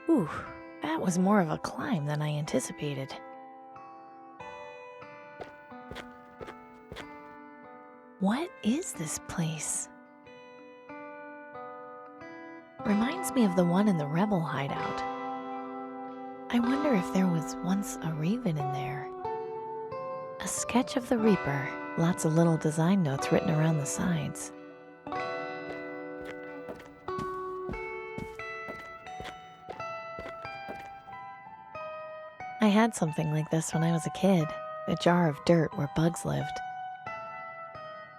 Whew, that was more of a climb than I anticipated. What is this place? Reminds me of the one in the rebel hideout. I wonder if there was once a raven in there. A sketch of the Reaper, lots of little design notes written around the sides. I had something like this when I was a kid, a jar of dirt where bugs lived.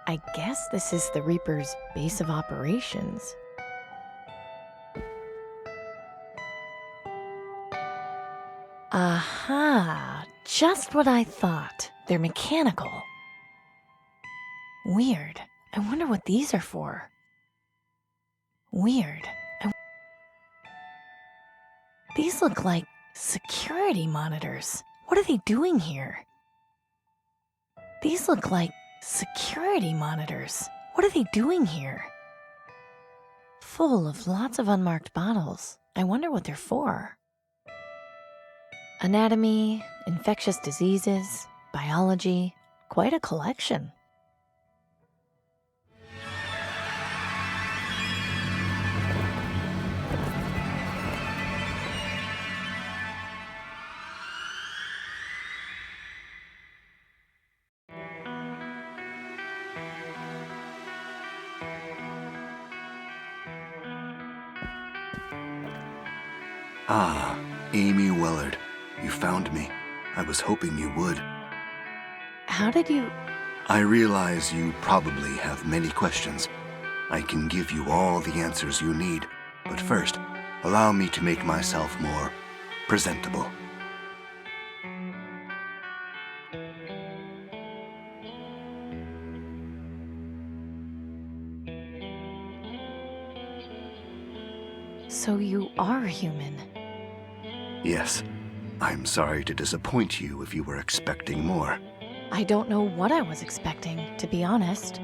I guess this is the Reaper's base of operations. Aha! Just what I thought. They're mechanical. Weird. I wonder what these are for. Weird. These look like security monitors. What are they doing here? These look like security monitors. What are they doing here? Full of lots of unmarked bottles. I wonder what they're for. Anatomy, infectious diseases, biology, quite a collection. Ah, Amy Willard. You found me. I was hoping you would. How did you... I realize you probably have many questions. I can give you all the answers you need, but first, allow me to make myself more presentable. So you are human. Yes. I'm sorry to disappoint you if you were expecting more. I don't know what I was expecting, to be honest.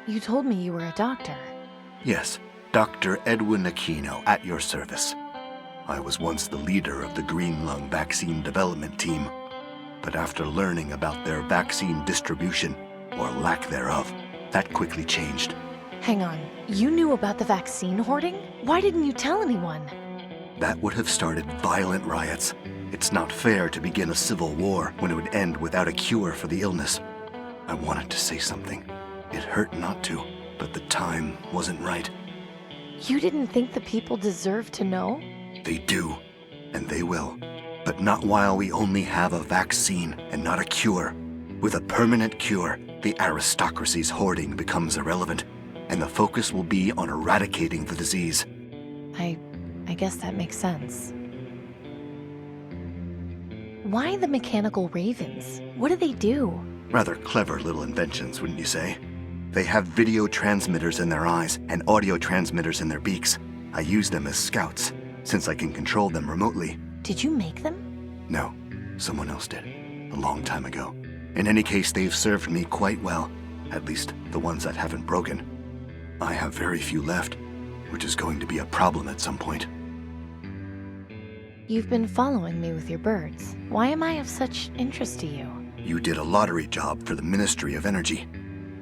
You told me you were a doctor. Yes, Dr. Edwin Aquino, at your service. I was once the leader of the Green Lung vaccine development team. But after learning about their vaccine distribution, or lack thereof, that quickly changed. Hang on, you knew about the vaccine hoarding? Why didn't you tell anyone? That would have started violent riots. It's not fair to begin a civil war when it would end without a cure for the illness. I wanted to say something. It hurt not to, but the time wasn't right. You didn't think the people deserved to know? They do, and they will. But not while we only have a vaccine and not a cure. With a permanent cure, the aristocracy's hoarding becomes irrelevant, and the focus will be on eradicating the disease. I guess that makes sense. Why the mechanical ravens? What do they do? Rather clever little inventions, wouldn't you say? They have video transmitters in their eyes and audio transmitters in their beaks. I use them as scouts, since I can control them remotely. Did you make them? No, someone else did, a long time ago. In any case, they've served me quite well, at least the ones that haven't broken. I have very few left, which is going to be a problem at some point. You've been following me with your birds. Why am I of such interest to you? You did a lottery job for the Ministry of Energy.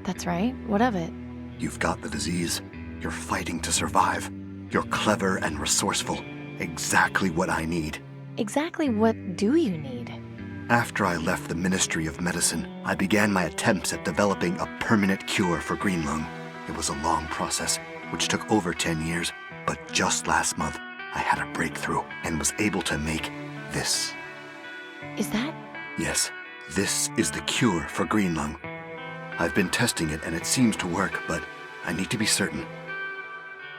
That's right. What of it? You've got the disease. You're fighting to survive. You're clever and resourceful. Exactly what I need. Exactly what do you need? After I left the Ministry of Medicine, I began my attempts at developing a permanent cure for green lung. It was a long process, which took over 10 years, but just last month, I had a breakthrough and was able to make this. Is that? Yes, this is the cure for green lung. I've been testing it and it seems to work, but I need to be certain.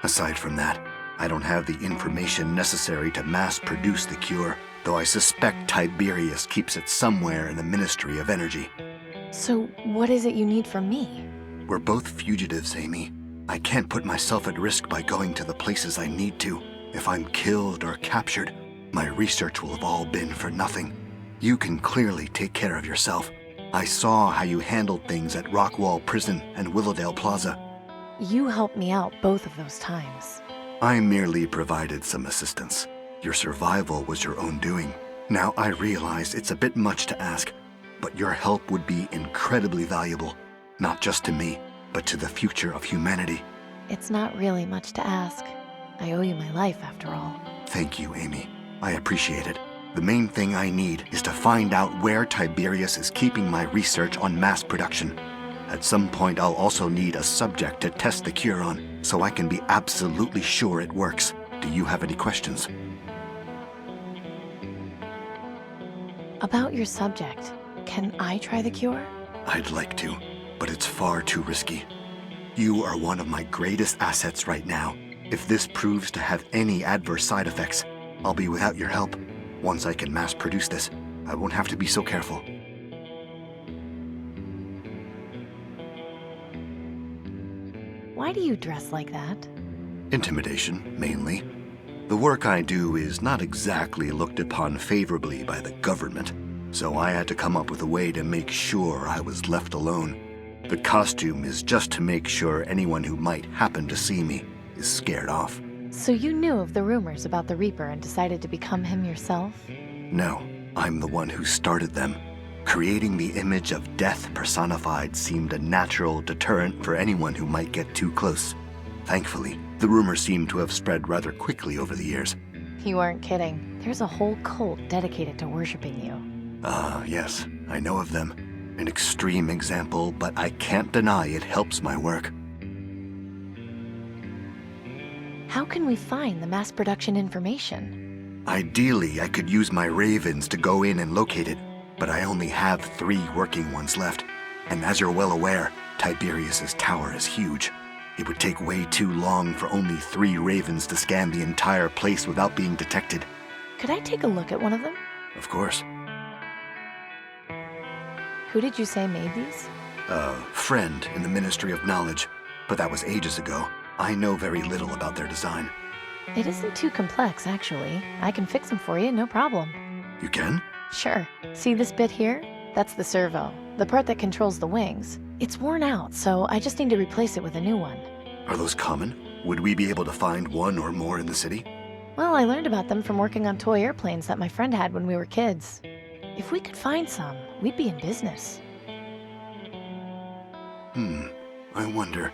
Aside from that, I don't have the information necessary to mass produce the cure, though I suspect Tiberius keeps it somewhere in the Ministry of Energy. So what is it you need from me? We're both fugitives, Amy. I can't put myself at risk by going to the places I need to. If I'm killed or captured, my research will have all been for nothing. You can clearly take care of yourself. I saw how you handled things at Rockwall Prison and Willowdale Plaza. You helped me out both of those times. I merely provided some assistance. Your survival was your own doing. Now I realize it's a bit much to ask, but your help would be incredibly valuable, not just to me, but to the future of humanity. It's not really much to ask. I owe you my life, after all. Thank you, Amy. I appreciate it. The main thing I need is to find out where Tiberius is keeping my research on mass production. At some point, I'll also need a subject to test the cure on, so I can be absolutely sure it works. Do you have any questions? About your subject, can I try the cure? I'd like to, but it's far too risky. You are one of my greatest assets right now. If this proves to have any adverse side effects, I'll be without your help. Once I can mass produce this, I won't have to be so careful. Why do you dress like that? Intimidation, mainly. The work I do is not exactly looked upon favorably by the government, so I had to come up with a way to make sure I was left alone. The costume is just to make sure anyone who might happen to see me is scared off. So you knew of the rumors about the Reaper and decided to become him yourself? No, I'm the one who started them. Creating the image of death personified seemed a natural deterrent for anyone who might get too close. Thankfully, the rumors seem to have spread rather quickly over the years. You aren't kidding. There's a whole cult dedicated to worshiping you. Yes, I know of them. An extreme example, but I can't deny it helps my work. How can we find the mass production information? Ideally, I could use my ravens to go in and locate it, but I only have 3 working ones left. And as you're well aware, Tiberius's tower is huge. It would take way too long for only 3 ravens to scan the entire place without being detected. Could I take a look at one of them? Of course. Who did you say made these? A friend in the Ministry of Knowledge, but that was ages ago. I know very little about their design. It isn't too complex, actually. I can fix them for you, no problem. You can? Sure. See this bit here? That's the servo, the part that controls the wings. It's worn out, so I just need to replace it with a new one. Are those common? Would we be able to find one or more in the city? Well, I learned about them from working on toy airplanes that my friend had when we were kids. If we could find some, we'd be in business. I wonder.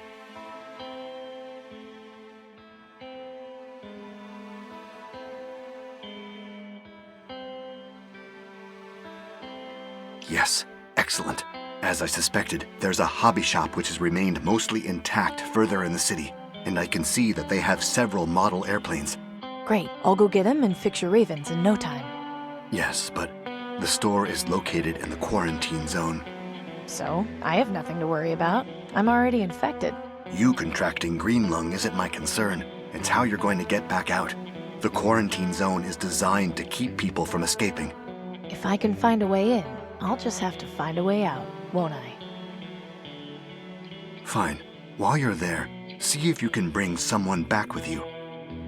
Yes, excellent. As I suspected, there's a hobby shop which has remained mostly intact further in the city, and I can see that they have several model airplanes. Great, I'll go get them and fix your ravens in no time. Yes, but the store is located in the quarantine zone. So, I have nothing to worry about. I'm already infected. You contracting green lung isn't my concern. It's how you're going to get back out. The quarantine zone is designed to keep people from escaping. If I can find a way in, I'll just have to find a way out, won't I? Fine. While you're there, see if you can bring someone back with you.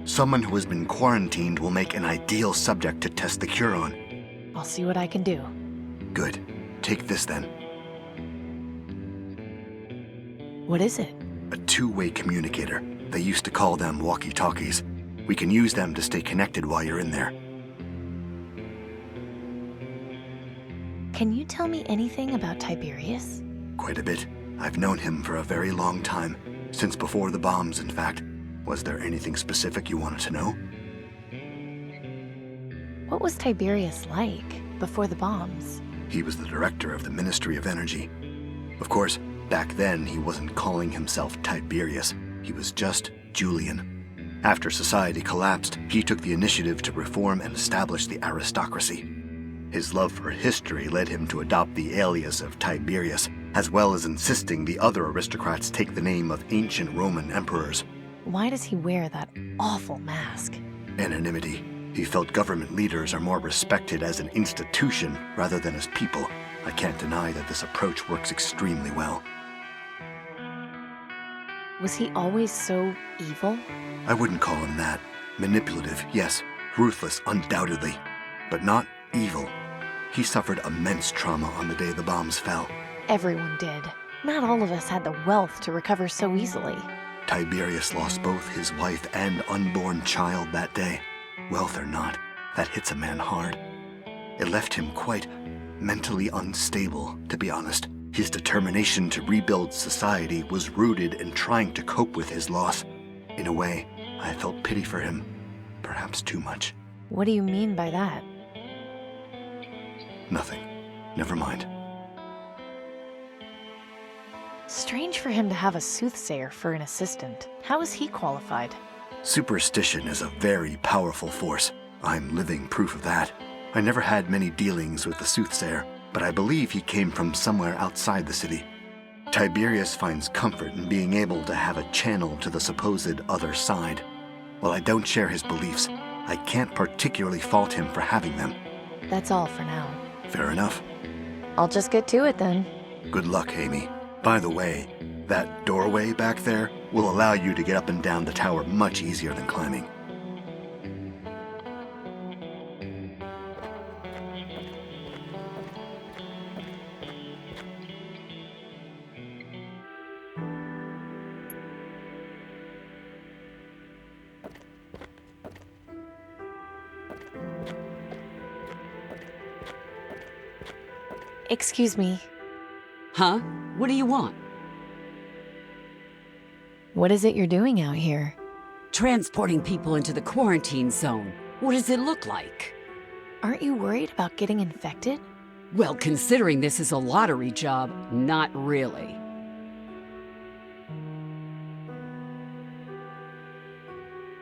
Someone who has been quarantined will make an ideal subject to test the cure on. I'll see what I can do. Good. Take this then. What is it? A 2-way communicator. They used to call them walkie-talkies. We can use them to stay connected while you're in there. Can you tell me anything about Tiberius? Quite a bit. I've known him for a very long time. Since before the bombs, in fact. Was there anything specific you wanted to know? What was Tiberius like before the bombs? He was the director of the Ministry of Energy. Of course, back then he wasn't calling himself Tiberius. He was just Julian. After society collapsed, he took the initiative to reform and establish the aristocracy. His love for history led him to adopt the alias of Tiberius, as well as insisting the other aristocrats take the name of ancient Roman emperors. Why does he wear that awful mask? Anonymity. He felt government leaders are more respected as an institution rather than as people. I can't deny that this approach works extremely well. Was he always so evil? I wouldn't call him that. Manipulative, yes. Ruthless, undoubtedly. But not evil. He suffered immense trauma on the day the bombs fell. Everyone did. Not all of us had the wealth to recover so easily. Tiberius lost both his wife and unborn child that day. Wealth or not, that hits a man hard. It left him quite mentally unstable, to be honest. His determination to rebuild society was rooted in trying to cope with his loss. In a way, I felt pity for him, perhaps too much. What do you mean by that? Nothing. Never mind. Strange for him to have a soothsayer for an assistant. How is he qualified? Superstition is a very powerful force. I'm living proof of that. I never had many dealings with the soothsayer, but I believe he came from somewhere outside the city. Tiberius finds comfort in being able to have a channel to the supposed other side. While I don't share his beliefs, I can't particularly fault him for having them. That's all for now. Fair enough. I'll just get to it then. Good luck, Amy. By the way, that doorway back there will allow you to get up and down the tower much easier than climbing. Excuse me. Huh? What do you want? What is it you're doing out here? Transporting people into the quarantine zone. What does it look like? Aren't you worried about getting infected? Well, considering this is a lottery job, not really.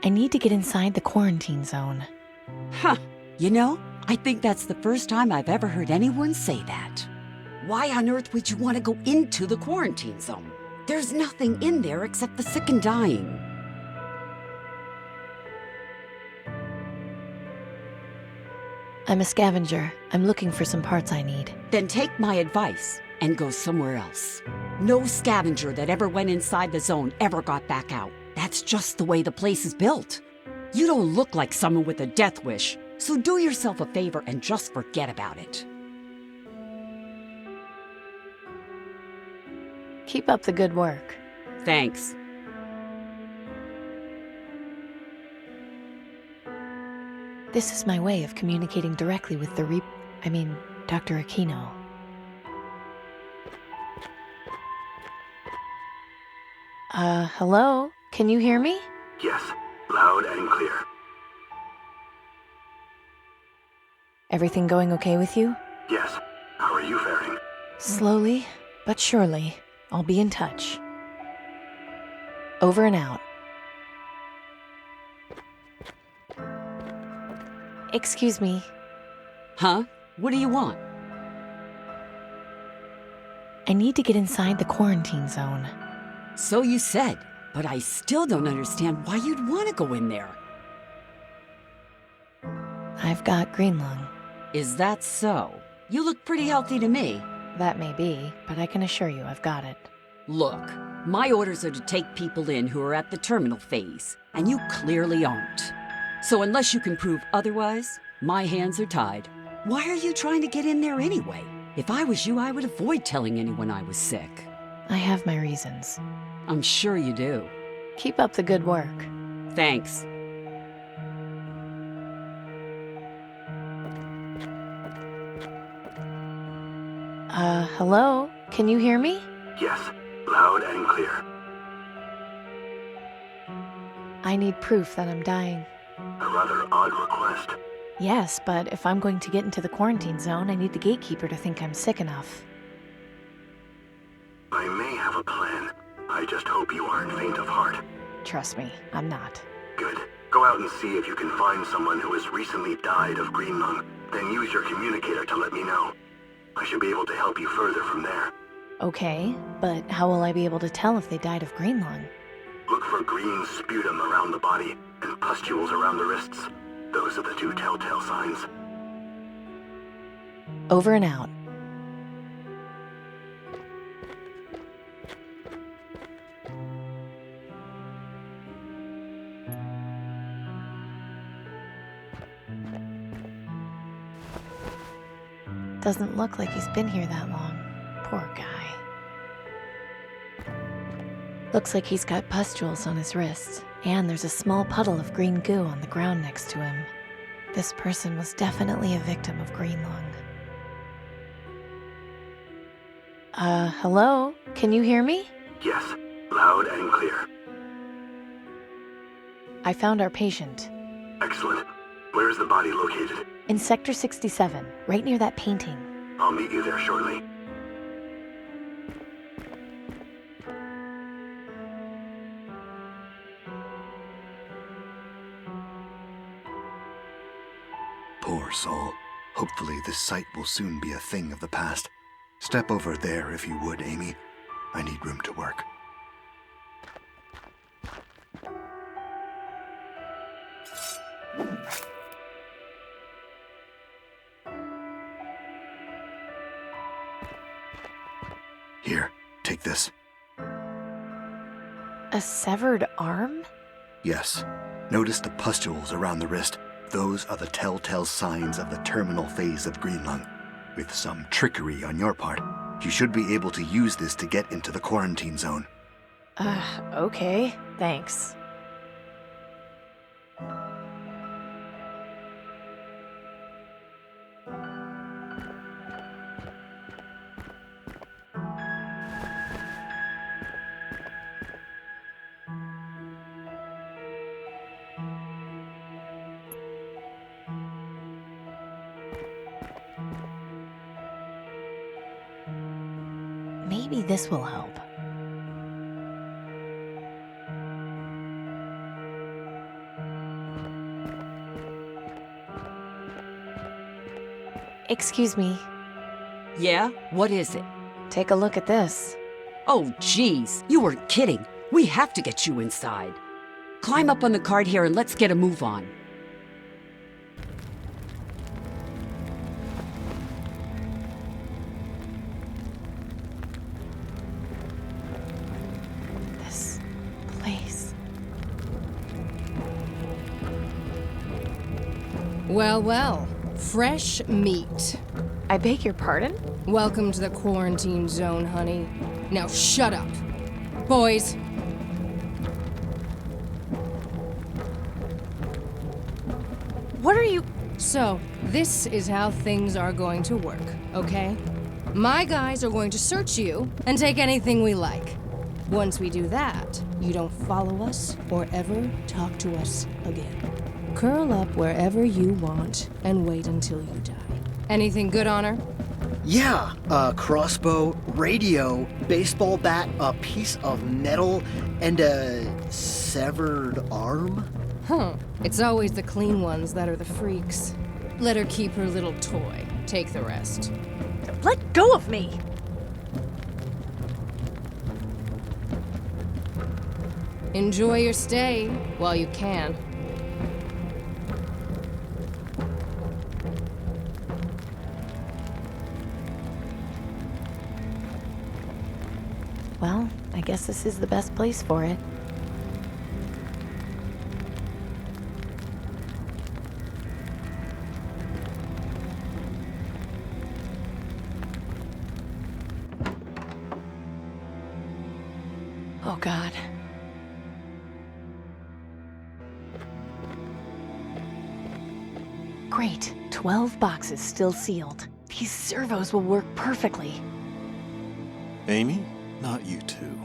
I need to get inside the quarantine zone. Huh. You know, I think that's the first time I've ever heard anyone say that. Why on earth would you want to go into the quarantine zone? There's nothing in there except the sick and dying. I'm a scavenger. I'm looking for some parts I need. Then take my advice and go somewhere else. No scavenger that ever went inside the zone ever got back out. That's just the way the place is built. You don't look like someone with a death wish, so do yourself a favor and just forget about it. Keep up the good work. Thanks. This is my way of communicating directly with the Dr. Aquino. Hello? Can you hear me? Yes, loud and clear. Everything going okay with you? Yes. How are you faring? Slowly, but surely, I'll be in touch. Over and out. Excuse me. Huh? What do you want? I need to get inside the quarantine zone. So you said, but I still don't understand why you'd want to go in there. I've got green lung. Is that so? You look pretty healthy to me. That may be, but I can assure you I've got it. Look, my orders are to take people in who are at the terminal phase, and you clearly aren't. So unless you can prove otherwise, my hands are tied. Why are you trying to get in there anyway? If I was you, I would avoid telling anyone I was sick. I have my reasons. I'm sure you do. Keep up the good work. Thanks. Hello? Can you hear me? Yes, loud and clear. I need proof that I'm dying. A rather odd request. Yes, but if I'm going to get into the quarantine zone, I need the gatekeeper to think I'm sick enough. I may have a plan. I just hope you aren't faint of heart. Trust me, I'm not. Good. Go out and see if you can find someone who has recently died of green lung. Then use your communicator to let me know. I should be able to help you further from there. Okay, but how will I be able to tell if they died of green lung? Look for green sputum around the body and pustules around the wrists. Those are the two telltale signs. Over and out. Doesn't look like he's been here that long. Poor guy. Looks like he's got pustules on his wrists, and there's a small puddle of green goo on the ground next to him. This person was definitely a victim of green lung. Hello? Can you hear me? Yes, loud and clear. I found our patient. Excellent. Where is the body located? In Sector 67, right near that painting. I'll meet you there shortly. Poor soul. Hopefully this site will soon be a thing of the past. Step over there if you would, Amy. I need room to work. Here, take this. A severed arm? Yes. Notice the pustules around the wrist. Those are the telltale signs of the terminal phase of green lung. With some trickery on your part, you should be able to use this to get into the quarantine zone. Okay. Thanks. Maybe this will help. Excuse me. Yeah? What is it? Take a look at this. Oh, geez. You weren't kidding. We have to get you inside. Climb up on the cart here and let's get a move on. This place. Well, well. Fresh meat. I beg your pardon? Welcome to the quarantine zone, honey. Now shut up. Boys. What are you... So, this is how things are going to work, okay? My guys are going to search you and take anything we like. Once we do that, you don't follow us or ever talk to us again. Curl up wherever you want and wait until you die. Anything good on her? Yeah, a crossbow, radio, baseball bat, a piece of metal, and a severed arm? Huh. It's always the clean ones that are the freaks. Let her keep her little toy. Take the rest. Let go of me! Enjoy your stay while you can. Well, I guess this is the best place for it. Oh, God. Great. 12 boxes still sealed. These servos will work perfectly. Amy, not you two.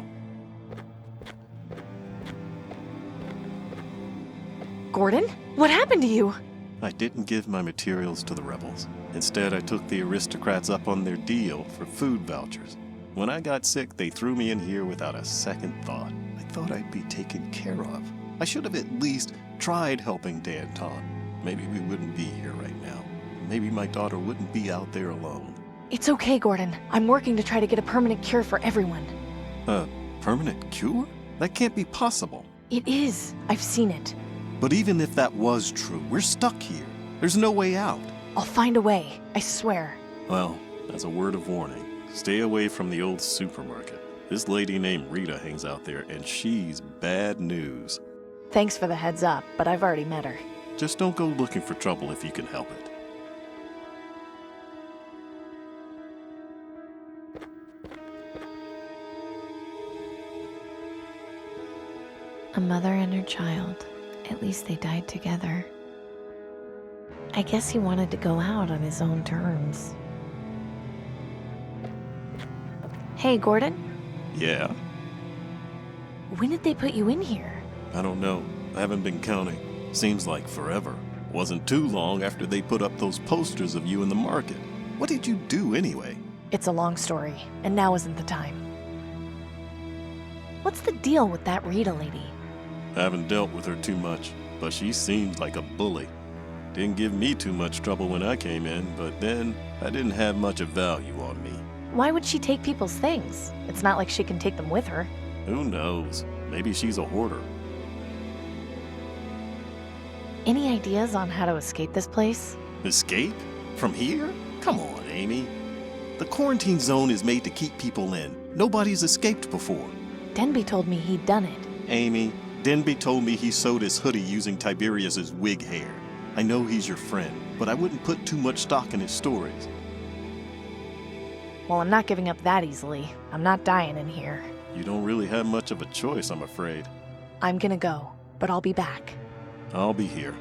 Gordon? What happened to you? I didn't give my materials to the rebels. Instead, I took the aristocrats up on their deal for food vouchers. When I got sick, they threw me in here without a second thought. I thought I'd be taken care of. I should have at least tried helping Danton. Maybe we wouldn't be here right now. Maybe my daughter wouldn't be out there alone. It's okay, Gordon. I'm working to try to get a permanent cure for everyone. A permanent cure? That can't be possible. It is. I've seen it. But even if that was true, we're stuck here. There's no way out. I'll find a way. I swear. Well, as a word of warning, stay away from the old supermarket. This lady named Rita hangs out there, and she's bad news. Thanks for the heads up, but I've already met her. Just don't go looking for trouble if you can help it. A mother and her child. At least they died together. I guess he wanted to go out on his own terms. Hey, Gordon. Yeah? When did they put you in here? I don't know. I haven't been counting. Seems like forever. Wasn't too long after they put up those posters of you in the market. What did you do anyway? It's a long story, and now isn't the time. What's the deal with that Rita lady? I haven't dealt with her too much, but she seemed like a bully. Didn't give me too much trouble when I came in, but then I didn't have much of value on me. Why would she take people's things? It's not like she can take them with her. Who knows? Maybe she's a hoarder. Any ideas on how to escape this place? Escape? From here? Come on, Amy. The quarantine zone is made to keep people in. Nobody's escaped before. Denby told me he'd done it. Amy, Denby told me he sewed his hoodie using Tiberius's wig hair. I know he's your friend, but I wouldn't put too much stock in his stories. Well, I'm not giving up that easily. I'm not dying in here. You don't really have much of a choice, I'm afraid. I'm gonna go, but I'll be back. I'll be here.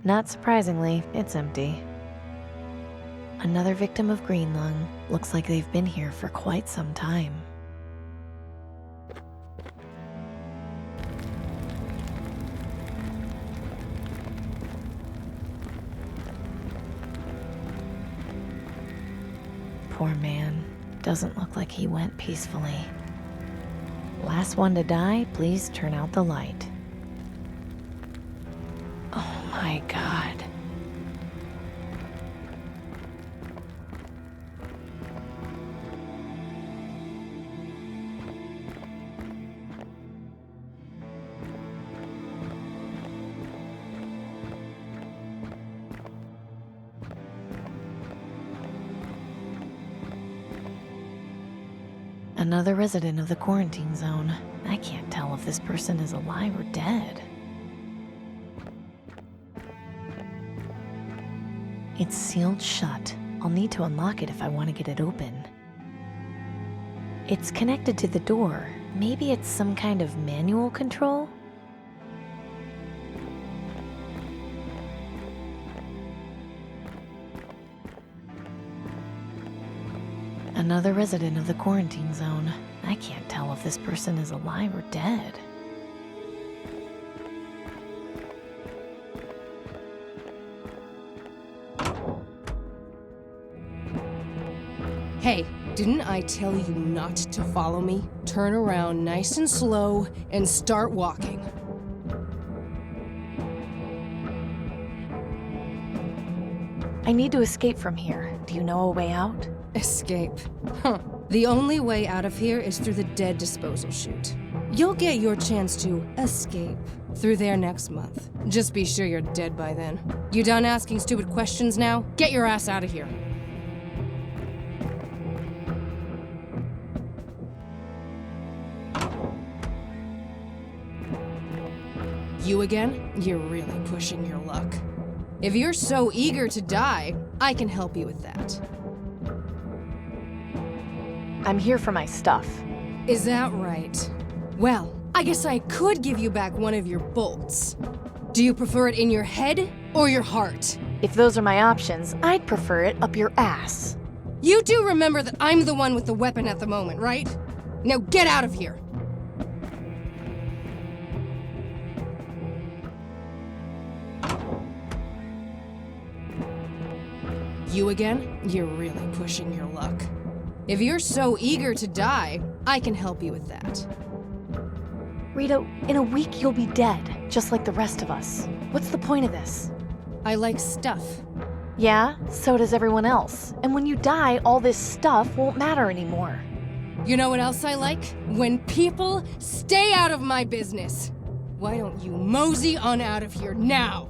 Not surprisingly, it's empty. Another victim of green lung. Looks like they've been here for quite some time. Poor man. Doesn't look like he went peacefully. Last one to die, please turn out the light. Oh my God. Another resident of the quarantine zone. I can't tell if this person is alive or dead. It's sealed shut. I'll need to unlock it if I want to get it open. It's connected to the door. Maybe it's some kind of manual control? Another resident of the quarantine zone. I can't tell if this person is alive or dead. Hey, didn't I tell you not to follow me? Turn around nice and slow and start walking. I need to escape from here. Do you know a way out? Escape. Huh. The only way out of here is through the dead disposal chute. You'll get your chance to escape through there next month. Just be sure you're dead by then. You done asking stupid questions now? Get your ass out of here. You again? You're really pushing your luck. If you're so eager to die, I can help you with that. I'm here for my stuff. Is that right? Well, I guess I could give you back one of your bolts. Do you prefer it in your head or your heart? If those are my options, I'd prefer it up your ass. You do remember that I'm the one with the weapon at the moment, right? Now get out of here! You again? You're really pushing your luck. If you're so eager to die, I can help you with that. Rita, in a week you'll be dead, just like the rest of us. What's the point of this? I like stuff. Yeah, so does everyone else. And when you die, all this stuff won't matter anymore. You know what else I like? When people stay out of my business. Why don't you mosey on out of here now?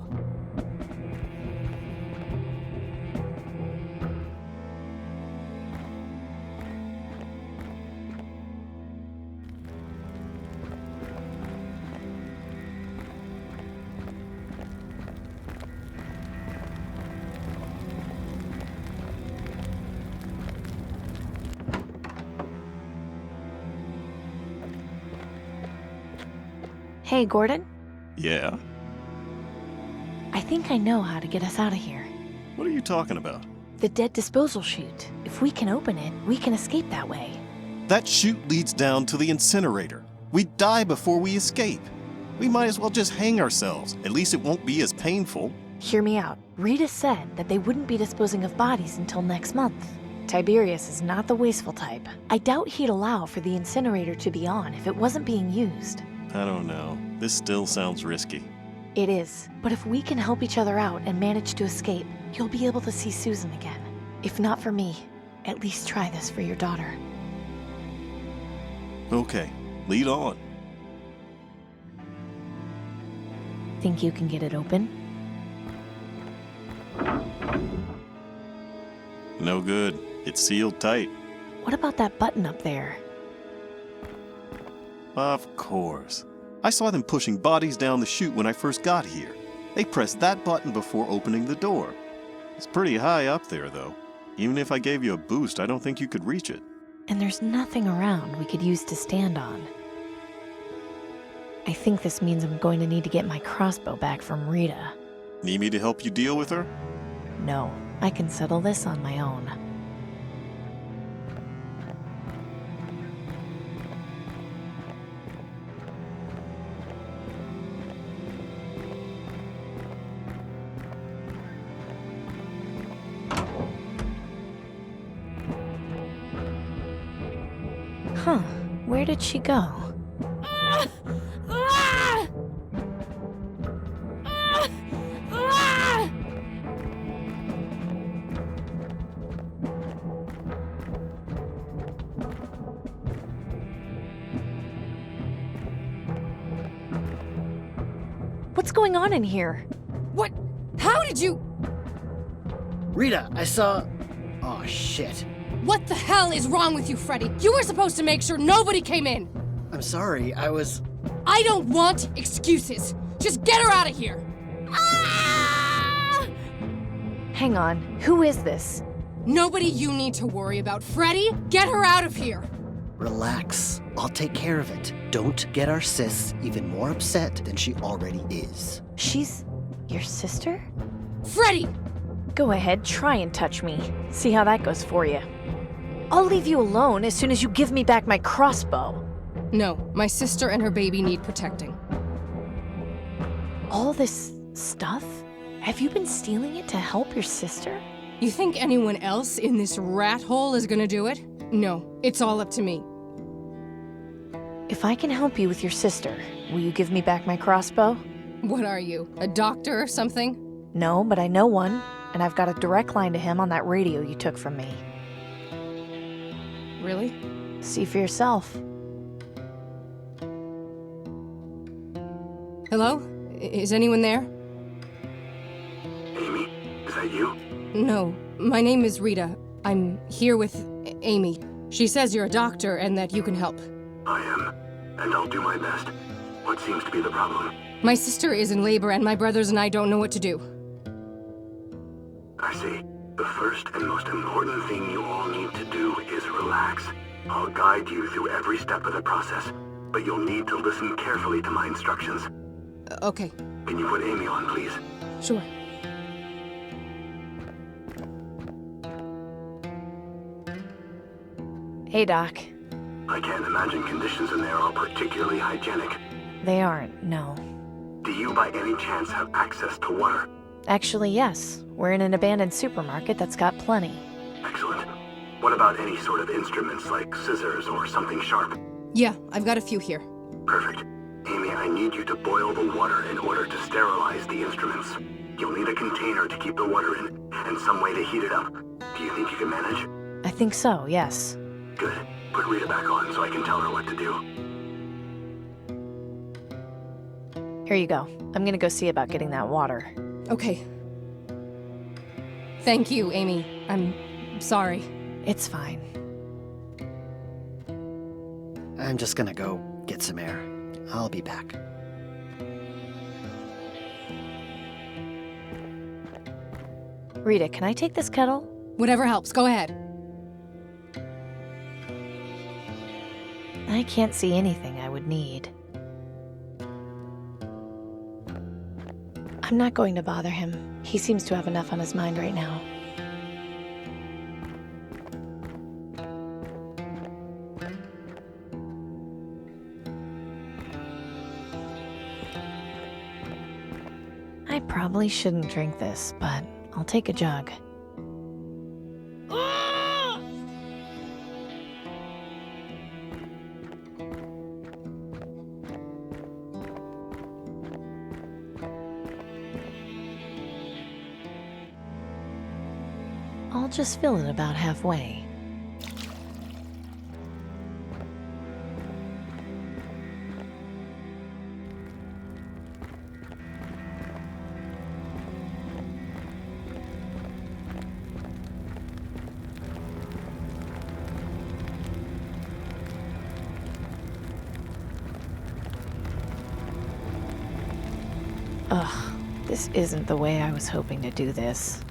Hey, Gordon. Yeah? I think I know how to get us out of here. What are you talking about? The dead disposal chute. If we can open it, we can escape that way. That chute leads down to the incinerator. We'd die before we escape. We might as well just hang ourselves. At least it won't be as painful. Hear me out. Rita said that they wouldn't be disposing of bodies until next month. Tiberius is not the wasteful type. I doubt he'd allow for the incinerator to be on if it wasn't being used. I don't know. This still sounds risky. It is. But if we can help each other out and manage to escape, you'll be able to see Susan again. If not for me, at least try this for your daughter. Okay, lead on. Think you can get it open? No good. It's sealed tight. What about that button up there? Of course. I saw them pushing bodies down the chute when I first got here. They pressed that button before opening the door. It's pretty high up there, though. Even if I gave you a boost, I don't think you could reach it. And there's nothing around we could use to stand on. I think this means I'm going to need to get my crossbow back from Rita. Need me to help you deal with her? No, I can settle this on my own. Huh, where did she go? What's going on in here? What? How did you... Rita, I saw... Oh, shit. What the hell is wrong with you, Freddy? You were supposed to make sure nobody came in. I'm sorry, I was... I don't want excuses. Just get her out of here. Ah! Hang on, who is this? Nobody you need to worry about. Freddy, get her out of here. Relax. I'll take care of it. Don't get our sis even more upset than she already is. She's your sister? Freddy! Go ahead, try and touch me. See how that goes for you. I'll leave you alone as soon as you give me back my crossbow. No, my sister and her baby need protecting. All this stuff? Have you been stealing it to help your sister? You think anyone else in this rat hole is gonna do it? No, it's all up to me. If I can help you with your sister, will you give me back my crossbow? What are you, a doctor or something? No, but I know one, and I've got a direct line to him on that radio you took from me. Really? See for yourself. Hello? Is anyone there? Amy, is that you? No, my name is Rita. I'm here with Amy. She says you're a doctor and that you can help. I am, and I'll do my best. What seems to be the problem? My sister is in labor and my brothers and I don't know what to do. I see. The first and most important thing you all need to do is relax. I'll guide you through every step of the process, but you'll need to listen carefully to my instructions. Okay, Can you put Amy on, please? sure. Hey, Doc. I can't imagine conditions in there are particularly hygienic. They aren't, no. Do you by any chance have access to water? Actually, yes. We're in an abandoned supermarket that's got plenty. Excellent. What about any sort of instruments like scissors or something sharp? Yeah, I've got a few here. Perfect. Amy, I need you to boil the water in order to sterilize the instruments. You'll need a container to keep the water in, and some way to heat it up. Do you think you can manage? I think so, yes. Good. Put Rita back on so I can tell her what to do. Here you go. I'm gonna go see about getting that water. Okay. Thank you, Amy. I'm sorry. It's fine. I'm just gonna go get some air. I'll be back. Rita, can I take this kettle? Whatever helps, go ahead. I can't see anything I would need. I'm not going to bother him. He seems to have enough on his mind right now. I probably shouldn't drink this, but I'll take a jug. I'll just fill it about halfway. Ugh, this isn't the way I was hoping to do this.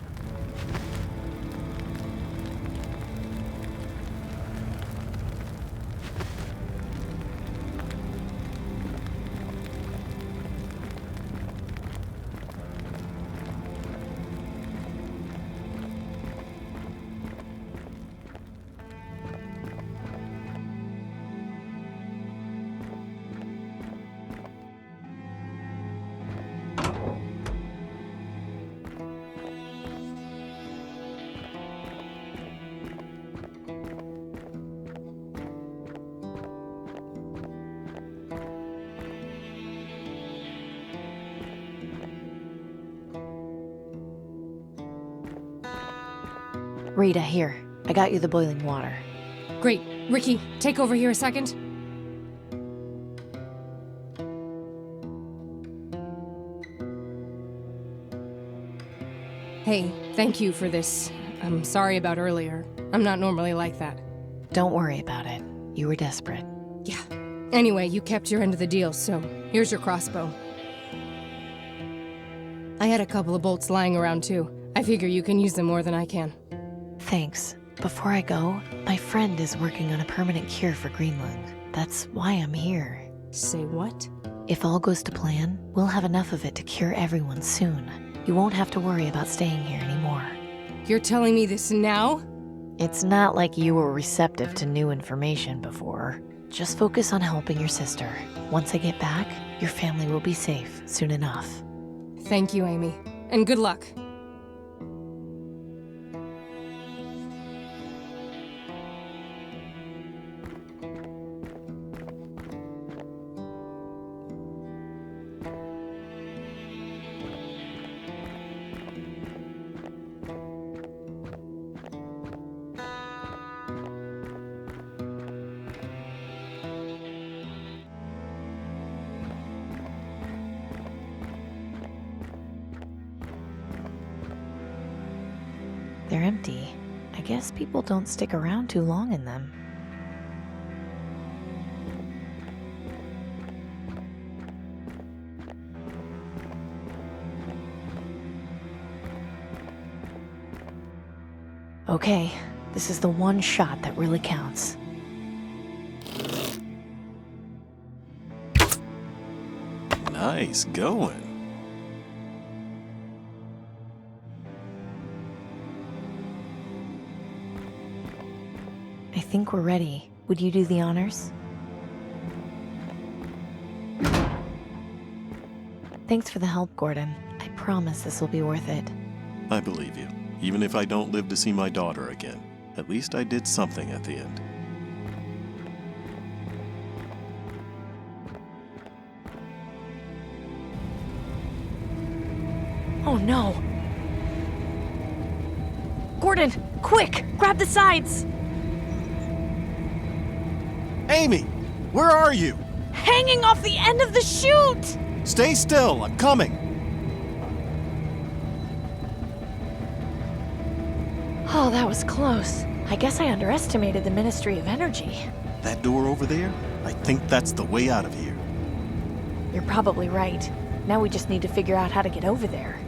Rita, here. I got you the boiling water. Great. Ricky, take over here a second. Hey, thank you for this. I'm sorry about earlier. I'm not normally like that. Don't worry about it. You were desperate. Yeah. Anyway, you kept your end of the deal, so here's your crossbow. I had a couple of bolts lying around too. I figure you can use them more than I can. Thanks. Before I go, my friend is working on a permanent cure for green lung. That's why I'm here. Say what? If all goes to plan, we'll have enough of it to cure everyone soon. You won't have to worry about staying here anymore. You're telling me this now? It's not like you were receptive to new information before. Just focus on helping your sister. Once I get back, your family will be safe soon enough. Thank you, Amy. And good luck. They're empty. I guess people don't stick around too long in them. Okay, this is the one shot that really counts. Nice going. I think we're ready. Would you do the honors? Thanks for the help, Gordon. I promise this will be worth it. I believe you. Even if I don't live to see my daughter again, at least I did something at the end. Oh no! Gordon, quick! Grab the sides! Amy, where are you? Hanging off the end of the chute! Stay still, I'm coming. Oh, that was close. I guess I underestimated the Ministry of Energy. That door over there? I think that's the way out of here. You're probably right. Now we just need to figure out how to get over there.